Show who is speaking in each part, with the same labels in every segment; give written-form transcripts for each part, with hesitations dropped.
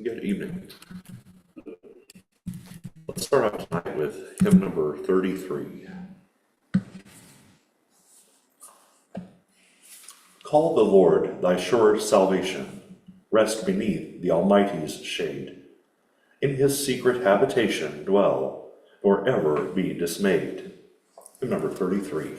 Speaker 1: Good evening. Let's start out tonight with hymn number 33. Call the Lord thy sure salvation. Rest beneath the Almighty's shade. In his secret habitation dwell, nor ever be dismayed. Hymn number 33.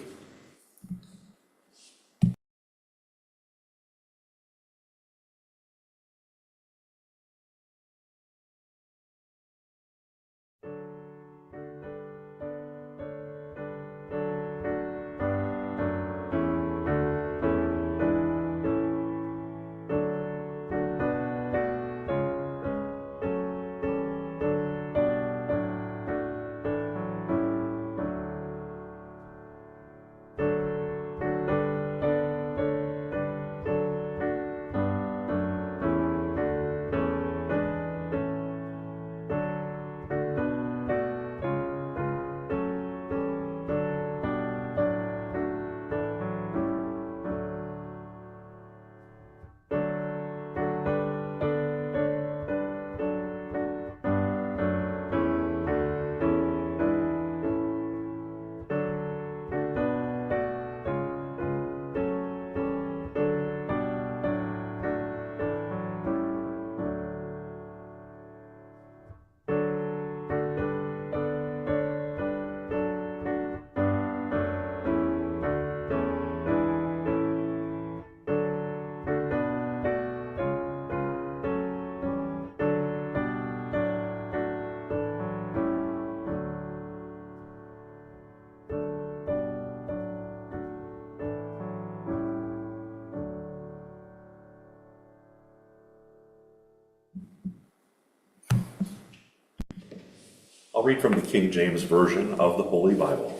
Speaker 1: I'll read from the King James Version of the Holy Bible.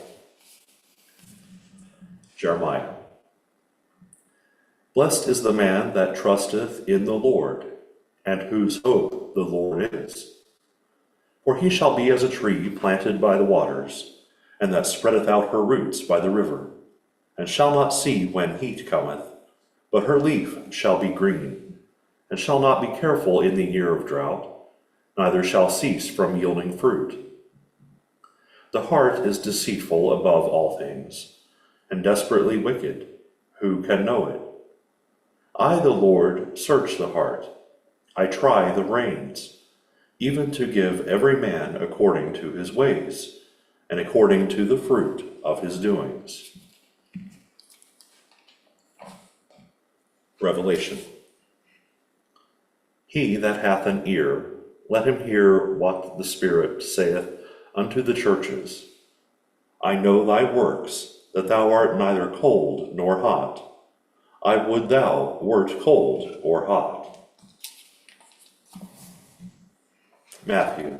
Speaker 1: Jeremiah. Blessed is the man that trusteth in the Lord, and whose hope the Lord is. For he shall be as a tree planted by the waters, and that spreadeth out her roots by the river, and shall not see when heat cometh, but her leaf shall be green, and shall not be careful in the year of drought, neither shall cease from yielding fruit. The heart is deceitful above all things, and desperately wicked. Who can know it? I, the Lord, search the heart. I try the reins, even to give every man according to his ways, and according to the fruit of his doings. Revelation. He that hath an ear, let him hear what the Spirit saith unto the churches. I know thy works, that thou art neither cold nor hot. I would thou wert cold or hot. Matthew.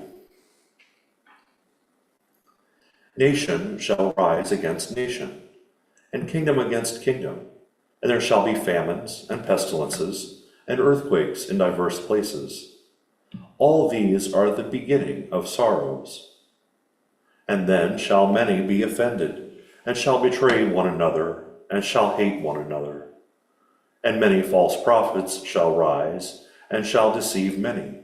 Speaker 1: Nation shall rise against nation, and kingdom against kingdom, and there shall be famines and pestilences and earthquakes in divers places. All these are the beginning of sorrows. And then shall many be offended, and shall betray one another, and shall hate one another. And many false prophets shall rise, and shall deceive many.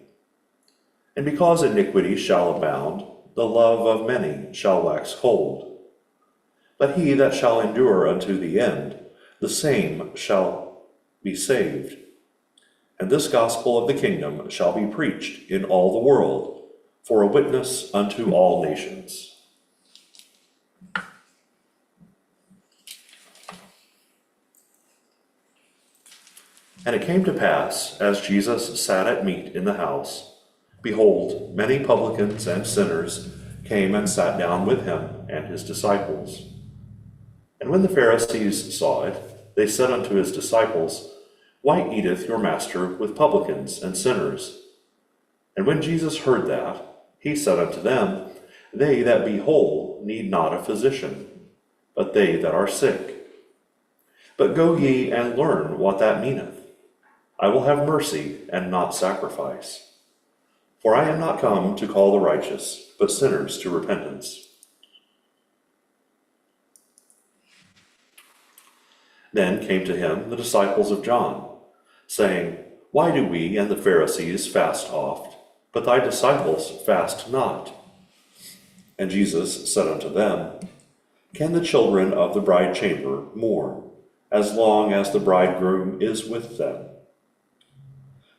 Speaker 1: And because iniquity shall abound, the love of many shall wax cold. But he that shall endure unto the end, the same shall be saved. And this gospel of the kingdom shall be preached in all the world, for a witness unto all nations. And it came to pass, as Jesus sat at meat in the house, behold, many publicans and sinners came and sat down with him and his disciples. And when the Pharisees saw it, they said unto his disciples, Why eateth your master with publicans and sinners? And when Jesus heard that, he said unto them, They that be whole need not a physician, but they that are sick. But go ye and learn what that meaneth. I will have mercy and not sacrifice. For I am not come to call the righteous, but sinners to repentance. Then came to him the disciples of John, saying, Why do we and the Pharisees fast oft, but thy disciples fast not? And Jesus said unto them, Can the children of the bride chamber mourn, as long as the bridegroom is with them?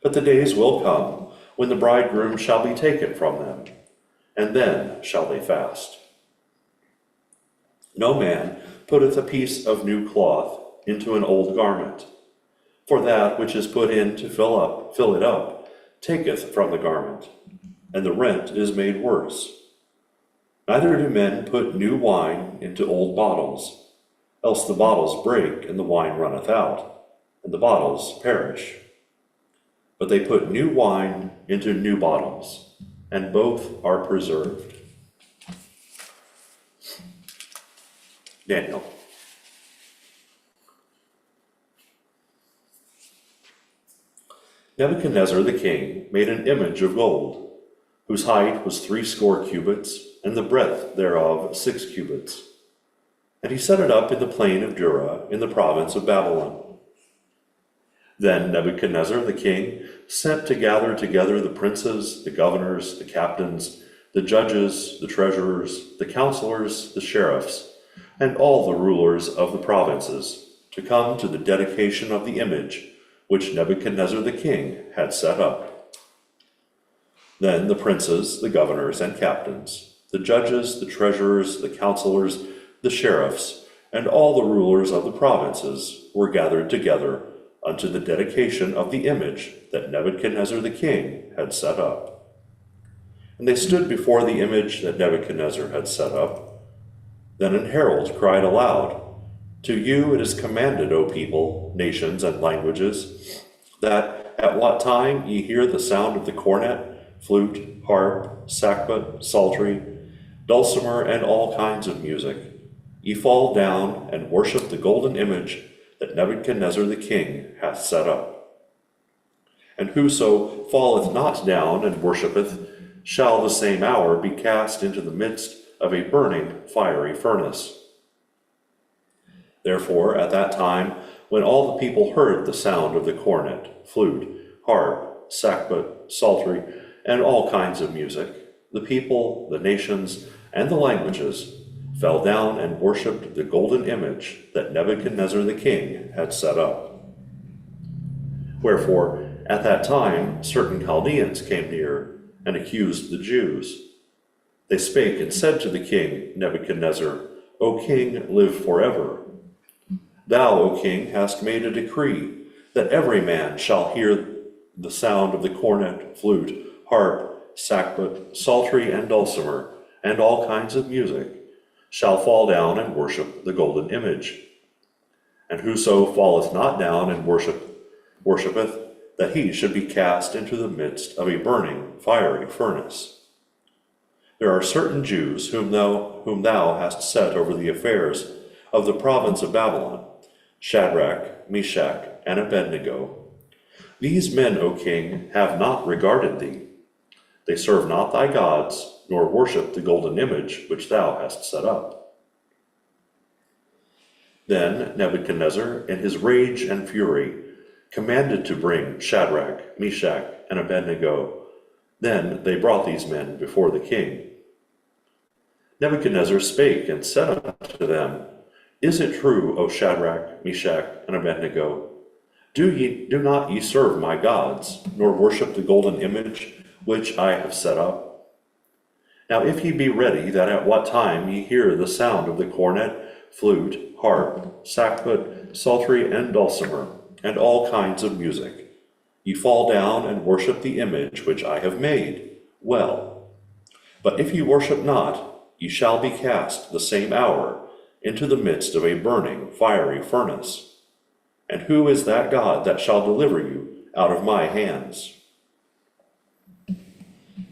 Speaker 1: But the days will come, when the bridegroom shall be taken from them, and then shall they fast. No man putteth a piece of new cloth into an old garment, for that which is put in to fill it up, taketh from the garment, and the rent is made worse. Neither do men put new wine into old bottles, else the bottles break, and the wine runneth out, and the bottles perish. But they put new wine into new bottles, and both are preserved. Daniel. Nebuchadnezzar the king made an image of gold, whose height was 60 cubits, and the breadth thereof 6 cubits. And he set it up in the plain of Dura, in the province of Babylon. Then Nebuchadnezzar the king sent to gather together the princes, the governors, the captains, the judges, the treasurers, the counselors, the sheriffs, and all the rulers of the provinces, to come to the dedication of the image which Nebuchadnezzar the king had set up. Then the princes, the governors, and captains, the judges, the treasurers, the counselors, the sheriffs, and all the rulers of the provinces were gathered together unto the dedication of the image that Nebuchadnezzar the king had set up. And they stood before the image that Nebuchadnezzar had set up. Then an herald cried aloud, To you it is commanded, O people, nations, and languages, that at what time ye hear the sound of the cornet, flute, harp, sackbut, psaltery, dulcimer, and all kinds of music, ye fall down and worship the golden image that Nebuchadnezzar the king hath set up. And whoso falleth not down and worshipeth shall the same hour be cast into the midst of a burning fiery furnace. Therefore, at that time, when all the people heard the sound of the cornet, flute, harp, sackbut, psaltery, and all kinds of music, the people, the nations, and the languages fell down and worshipped the golden image that Nebuchadnezzar the king had set up. Wherefore, at that time, certain Chaldeans came near and accused the Jews. They spake and said to the king Nebuchadnezzar, O king, live forever. Thou, O king, hast made a decree that every man shall hear the sound of the cornet, flute, harp, sackbut, psaltery, and dulcimer, and all kinds of music, shall fall down and worship the golden image. And whoso falleth not down and worshipeth, that he should be cast into the midst of a burning fiery furnace. There are certain Jews whom thou hast set over the affairs of the province of Babylon, Shadrach, Meshach, and Abednego. These men, O king, have not regarded thee. They serve not thy gods, nor worship the golden image which thou hast set up. Then Nebuchadnezzar, in his rage and fury, commanded to bring Shadrach, Meshach, and Abednego. Then they brought these men before the king. Nebuchadnezzar spake and said unto them, Is it true, O Shadrach, Meshach, and Abednego? Do not ye serve my gods, nor worship the golden image which I have set up? Now if ye be ready, that at what time ye hear the sound of the cornet, flute, harp, sackbut, psaltery, and dulcimer, and all kinds of music, ye fall down and worship the image which I have made, well. But if ye worship not, ye shall be cast the same hour into the midst of a burning fiery furnace. And who is that God that shall deliver you out of my hands?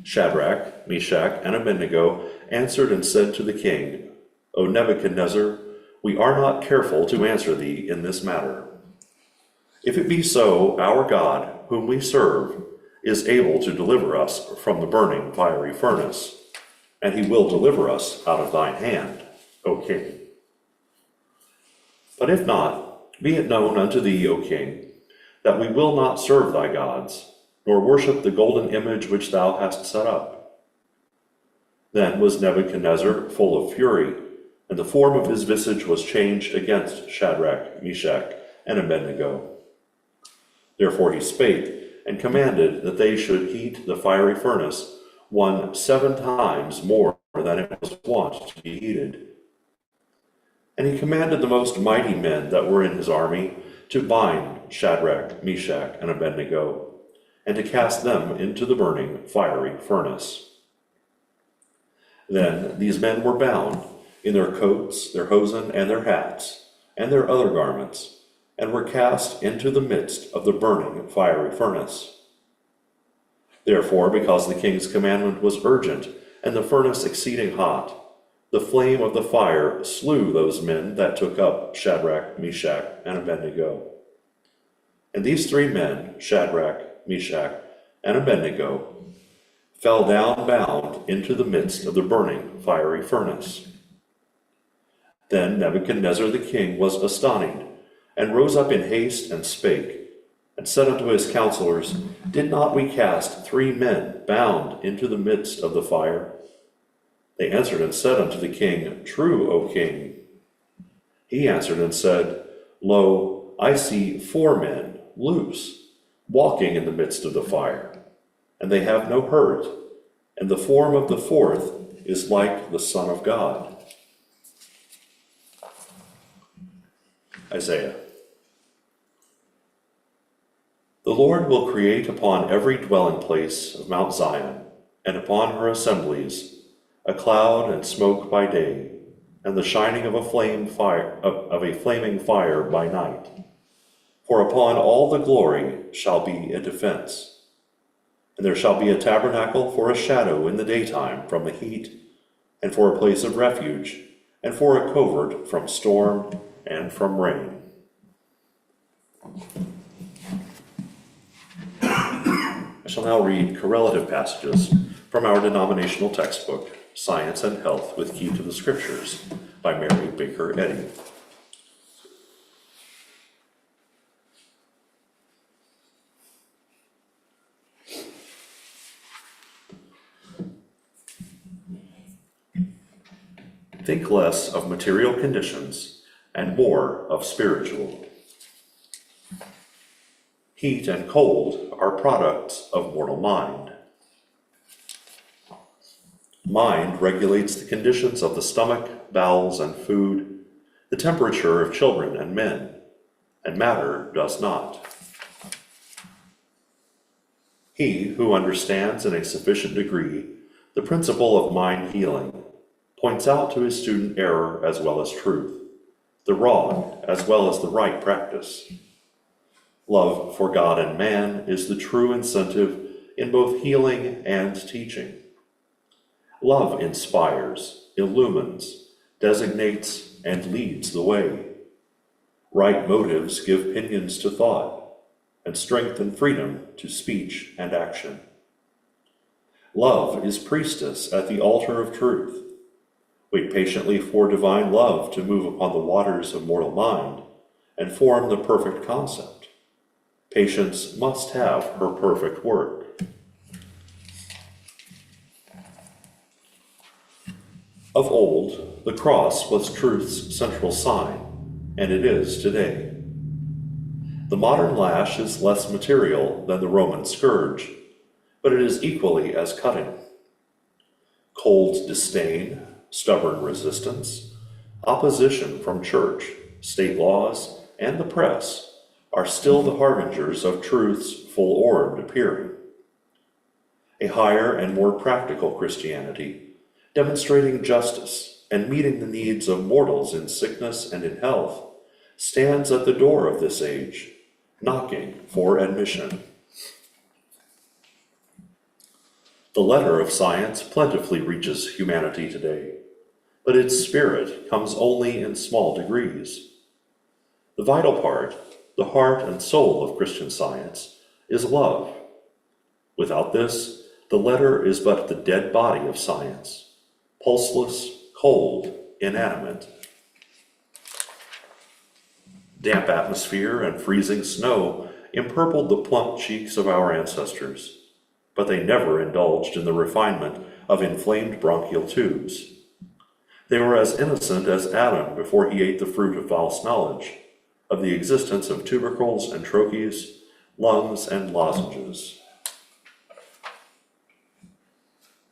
Speaker 1: Shadrach, Meshach, and Abednego answered and said to the king, O Nebuchadnezzar, we are not careful to answer thee in this matter. If it be so, our God, whom we serve, is able to deliver us from the burning fiery furnace, and he will deliver us out of thine hand, O king. But if not, be it known unto thee, O king, that we will not serve thy gods, nor worship the golden image which thou hast set up. Then was Nebuchadnezzar full of fury, and the form of his visage was changed against Shadrach, Meshach, and Abednego. Therefore he spake, and commanded that they should heat the fiery furnace 7 times more than it was wont to be heated. And he commanded the most mighty men that were in his army to bind Shadrach, Meshach, and Abednego, and to cast them into the burning fiery furnace. Then these men were bound in their coats, their hosen, and their hats, and their other garments, and were cast into the midst of the burning fiery furnace. Therefore, because the king's commandment was urgent, and the furnace exceeding hot, the flame of the fire slew those men that took up Shadrach, Meshach, and Abednego. And these 3 men, Shadrach, Meshach, and Abednego, fell down bound into the midst of the burning fiery furnace. Then Nebuchadnezzar the king was astonished, and rose up in haste, and spake, and said unto his counselors, Did not we cast 3 men bound into the midst of the fire? They answered and said unto the king, True, O king. He answered and said, Lo, I see 4 men loose, walking in the midst of the fire, and they have no hurt, and the form of the 4th is like the Son of God. Isaiah. The Lord will create upon every dwelling place of Mount Zion, and upon her assemblies, a cloud and smoke by day, and the shining of a flaming fire by night. For upon all the glory shall be a defense. And there shall be a tabernacle for a shadow in the daytime from the heat, and for a place of refuge, and for a covert from storm and from rain. I shall now read correlative passages from our denominational textbook, Science and Health with Key to the Scriptures, by Mary Baker Eddy. Think less of material conditions and more of spiritual. Heat and cold are products of mortal mind. Mind regulates the conditions of the stomach, bowels, and food, the temperature of children and men, and matter does not. He who understands in a sufficient degree the principle of mind healing points out to his student error as well as truth, the wrong as well as the right practice. Love for God and man is the true incentive in both healing and teaching. Love inspires, illumines, designates, and leads the way. Right motives give pinions to thought, and strength and freedom to speech and action. Love is priestess at the altar of truth. Wait patiently for divine love to move upon the waters of mortal mind and form the perfect concept. Patience must have her perfect work. Of old, the cross was truth's central sign, and it is today. The modern lash is less material than the Roman scourge, but it is equally as cutting. Cold disdain, stubborn resistance, opposition from church, state laws, and the press are still the harbingers of truth's full-orbed appearing. A higher and more practical Christianity, demonstrating justice and meeting the needs of mortals in sickness and in health, stands at the door of this age, knocking for admission. The letter of science plentifully reaches humanity today, but its spirit comes only in small degrees. The vital part, the heart and soul of Christian science, is love. Without this, the letter is but the dead body of science, pulseless, cold, inanimate. Damp atmosphere and freezing snow empurpled the plump cheeks of our ancestors, but they never indulged in the refinement of inflamed bronchial tubes. They were as innocent as Adam before he ate the fruit of false knowledge, of the existence of tubercles and troches, lungs and lozenges.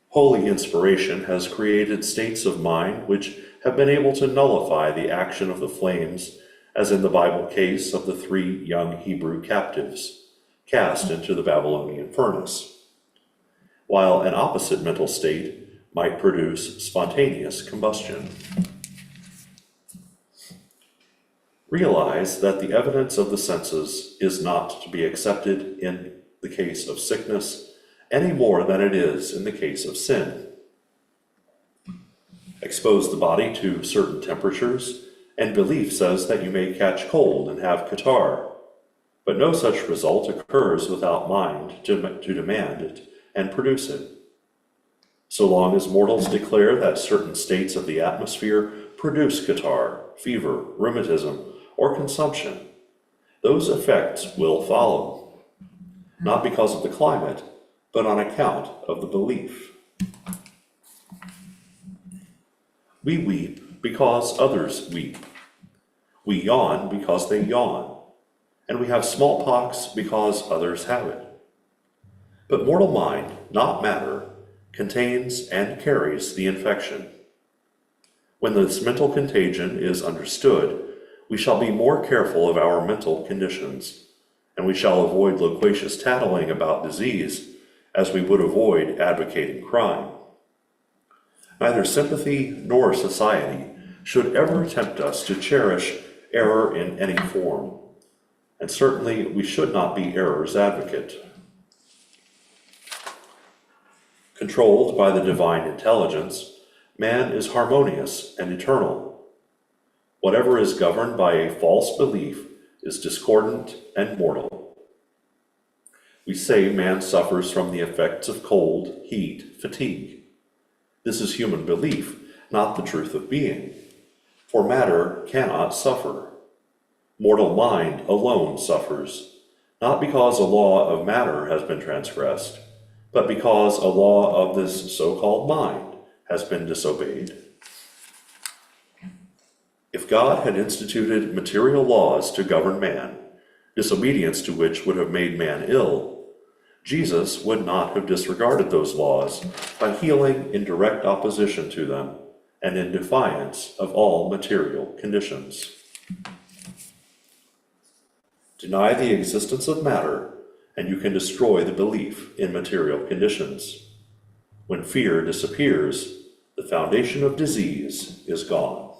Speaker 1: Holy inspiration has created states of mind which have been able to nullify the action of the flames, as in the Bible case of the 3 young Hebrew captives cast into the Babylonian furnace, while an opposite mental state might produce spontaneous combustion. Realize that the evidence of the senses is not to be accepted in the case of sickness any more than it is in the case of sin. Expose the body to certain temperatures, and belief says that you may catch cold and have catarrh, but no such result occurs without mind to demand it and produce it. So long as mortals declare that certain states of the atmosphere produce catarrh, fever, rheumatism, or consumption, those effects will follow, not because of the climate, but on account of the belief. We weep because others weep. We yawn because they yawn, and we have smallpox because others have it. But mortal mind, not matter, contains and carries the infection. When this mental contagion is understood, we shall be more careful of our mental conditions, and we shall avoid loquacious tattling about disease as we would avoid advocating crime. Neither sympathy nor society should ever tempt us to cherish error in any form, and certainly we should not be error's advocate. Controlled by the divine intelligence, man is harmonious and eternal. Whatever is governed by a false belief is discordant and mortal. We say man suffers from the effects of cold, heat, fatigue. This is human belief, not the truth of being, for matter cannot suffer. Mortal mind alone suffers, not because a law of matter has been transgressed, but because a law of this so-called mind has been disobeyed. If God had instituted material laws to govern man, disobedience to which would have made man ill, Jesus would not have disregarded those laws by healing in direct opposition to them and in defiance of all material conditions. Deny the existence of matter, and you can destroy the belief in material conditions. When fear disappears, the foundation of disease is gone.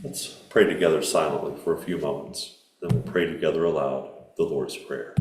Speaker 1: Let's pray together silently for a few moments, then we'll pray together aloud the Lord's Prayer.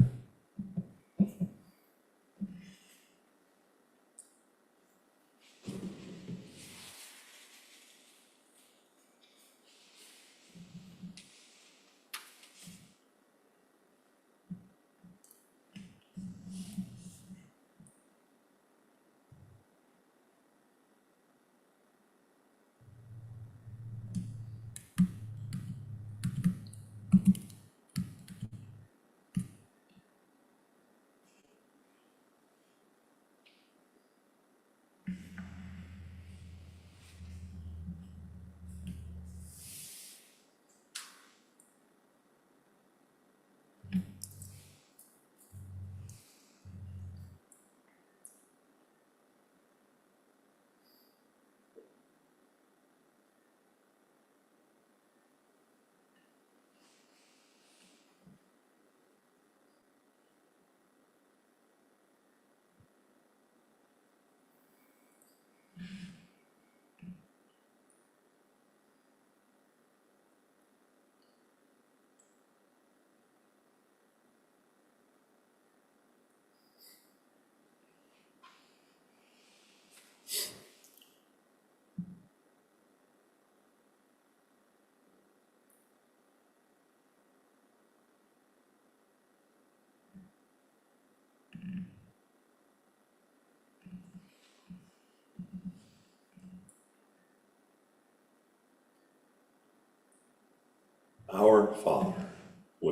Speaker 1: Our Father,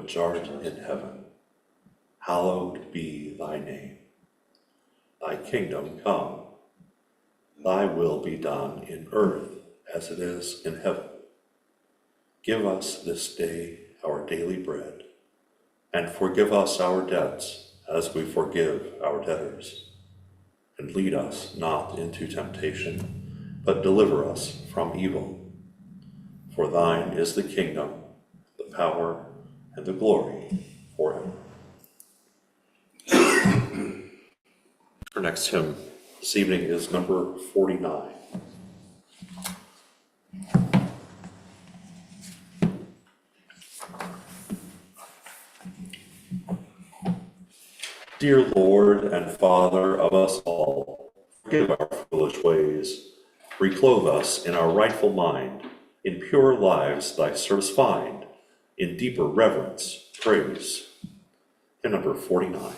Speaker 1: which art in heaven, hallowed be thy name. Thy kingdom come, thy will be done in earth as it is in heaven. Give us this day our daily bread, and forgive us our debts as we forgive our debtors. And lead us not into temptation, but deliver us from evil. For thine is the kingdom, the power, and the glory forever. Our next hymn this evening is number 49. Dear Lord and Father of us all, forgive our foolish ways, reclothe us in our rightful mind, in purer lives thy service find, in deeper reverence, praise. Hymn number 49.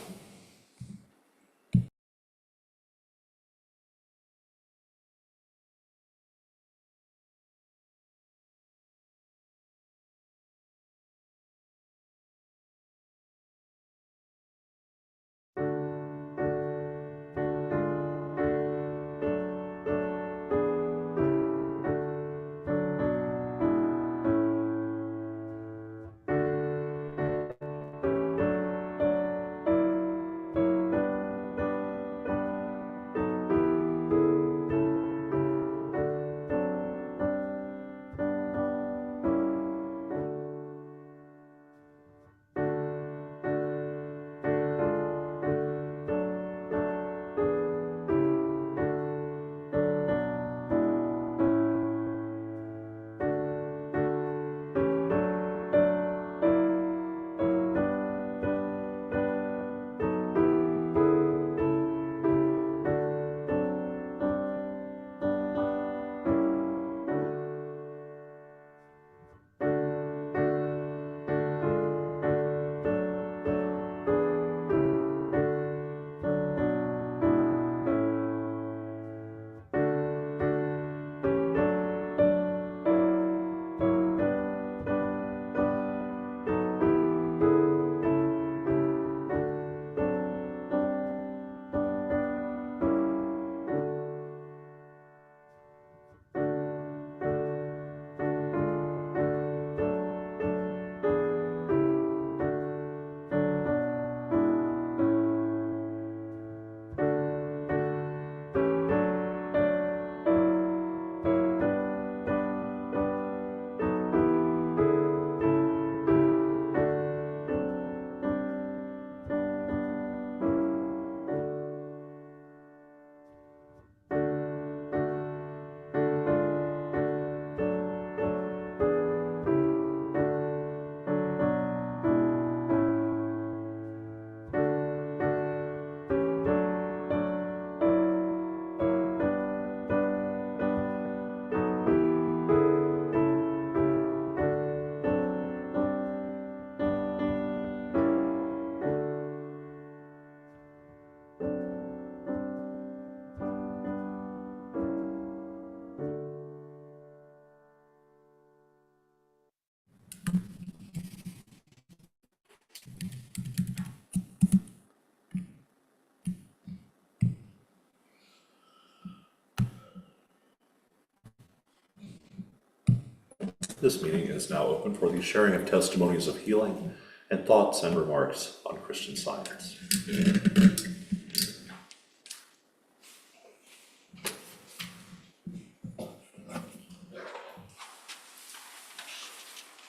Speaker 1: This meeting is now open for the sharing of testimonies of healing and thoughts and remarks on Christian Science.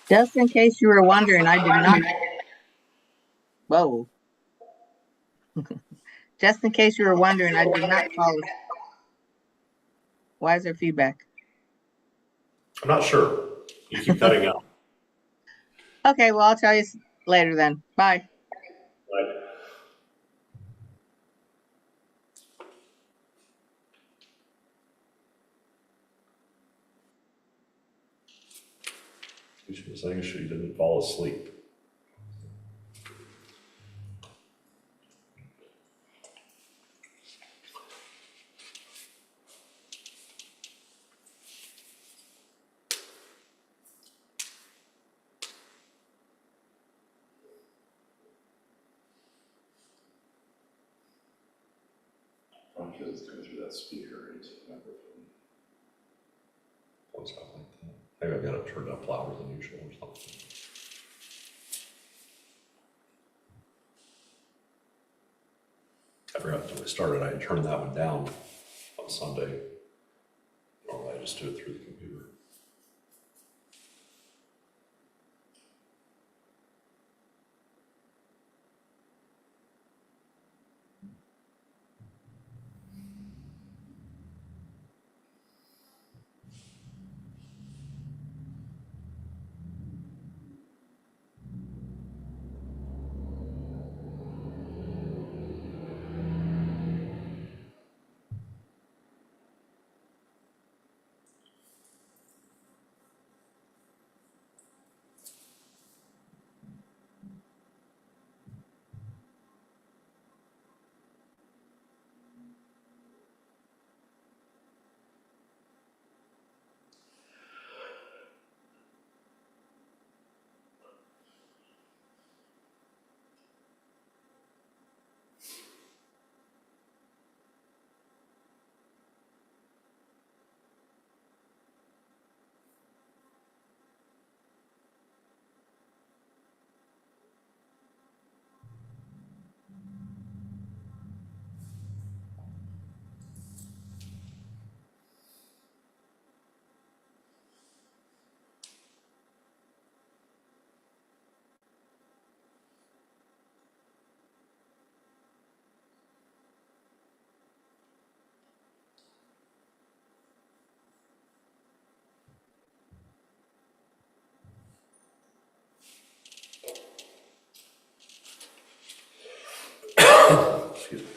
Speaker 2: Just in case you were wondering, I did not. Whoa. Just in case you were wondering, I did not fall. Why is there feedback?
Speaker 1: I'm not sure. You keep cutting out.
Speaker 2: Okay, well, I'll tell you later then. Bye.
Speaker 1: Right. She was saying she didn't fall asleep.
Speaker 3: Because it's coming through that speaker into the microphone.
Speaker 1: What's that like that? Maybe I got it turned up louder than usual or something. I forgot when we started, I had turned that one down on Sunday. Normally I just do it through the computer. Excuse me.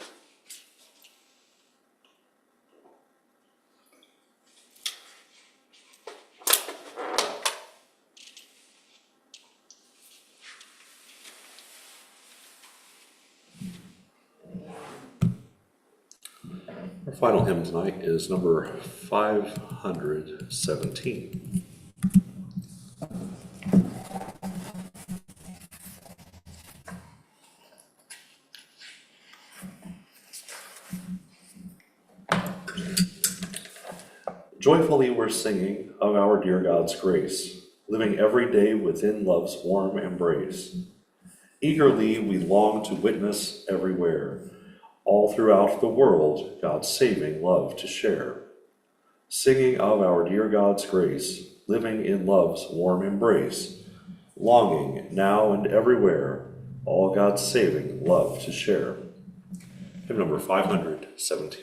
Speaker 1: Our final hymn tonight is number 517. Joyfully we're singing of our dear God's grace, living every day within love's warm embrace. Eagerly we long to witness everywhere, all throughout the world, God's saving love to share. Singing of our dear God's grace, living in love's warm embrace, longing now and everywhere, all God's saving love to share. Hymn number 517.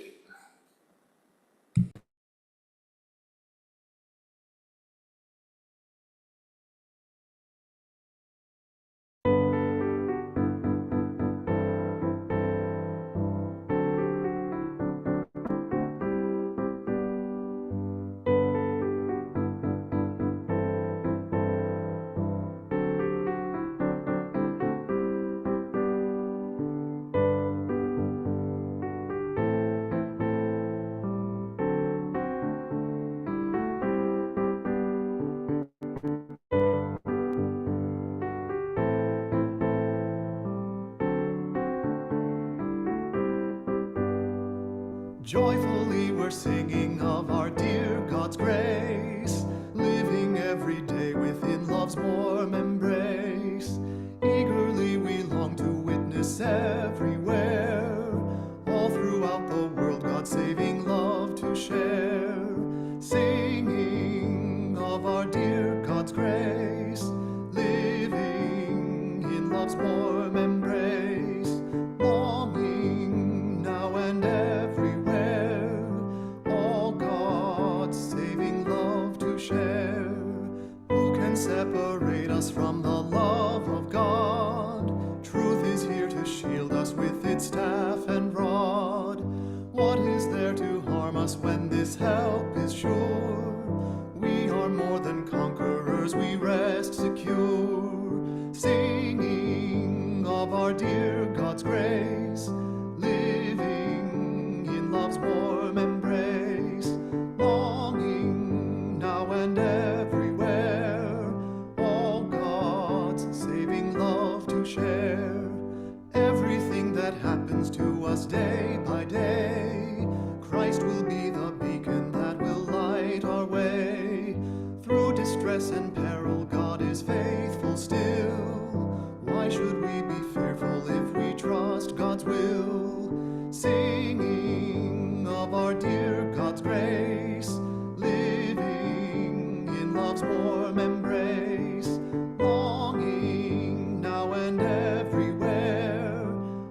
Speaker 4: Joyfully we're singing of our dear God's grace, living every day within love's warm embrace. Eagerly we long to witness everywhere, all throughout the world God's saving love to share. Singing of our dear God's grace, living in love's warm embrace, longing now and everywhere, all God's saving love to share. Who can separate us from the love of God? Truth is here to shield us with its staff and rod. What is there to harm us when this help is sure? We are more than conquerors, we rest secure. Singing of our dear God's grace, living in love's warm embrace, longing now and everywhere, all God's saving love to share. Everything that happens to us day by day distress and peril, God is faithful still. Why should we be fearful if we trust God's will? Singing of our dear God's grace, living in love's warm embrace, longing now and everywhere,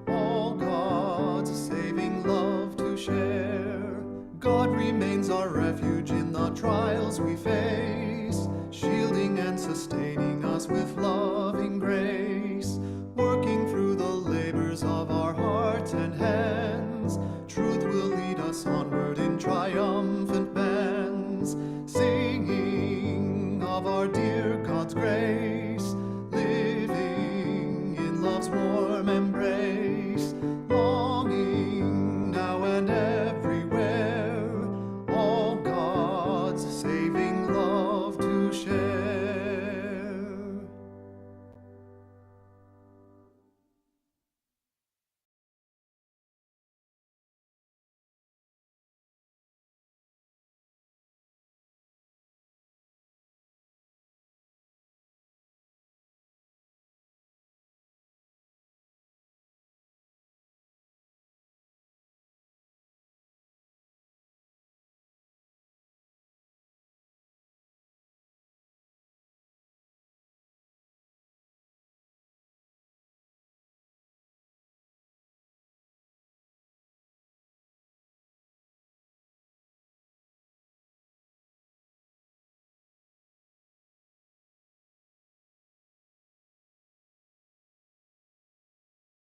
Speaker 4: all God's saving love to share. God remains our refuge in the trials we face.